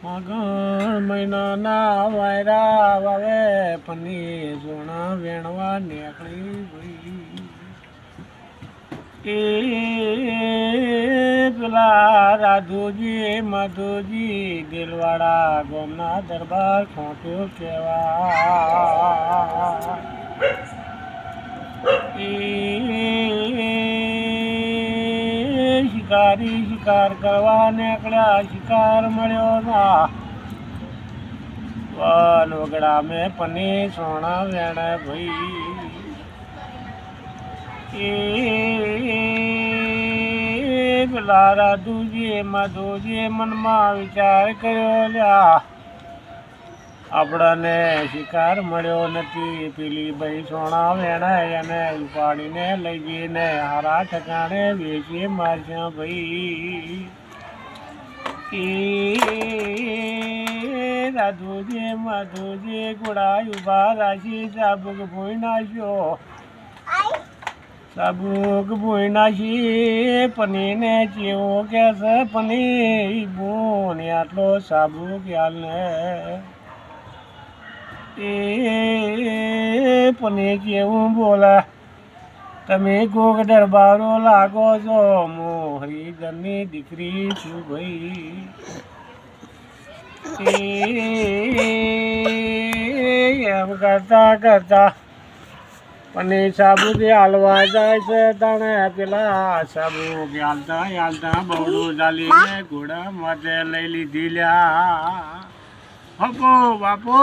માગણ મહિનાના વાયરા વાવે પની સોના વેણવા નીકળી ગઈ. એ પેલા રાધુજી મધુજી દિલવાડા ગોમના દરબાર ખોટ્યો કેવા. શિકારી શિકાર કરવા નીકળ્યા, શિકાર મળ્યો ના. વન વગડા મેં પની સોના વેણે ભાઈ. પેલા રાધુજી મધુજી મનમાં વિચાર કર્યો, લ્યા આપણને શિકાર મળ્યો નથી. પેલી ભાઈ સોના વેણાય અને ઉપાડીને લઈ જઈને હારા ઠકાણે વેચી મારશે ભાઈ. રાધુજી મધુજી ઘોડા ઉભા રાખી ચાબુક ભોઈ નાખ્યો. સાબુક ભોઈ નાખી પનીને ચેવો કે છે પની બોન આટલો સાબુક યાલને. એ પની કેવું બોલે, તમે કોક દરબારો લાગો છો, હું હરિજનની દીકરી છું ભાઈ. એમ કરતા કરતા પની સાબુક હાલવા જાય છે. તને પેલા સાબુક હાલતા હાલતા બહડું ચાલીને ઘોડા માટે લઈ લીધી લ્યા. બાપો બાપો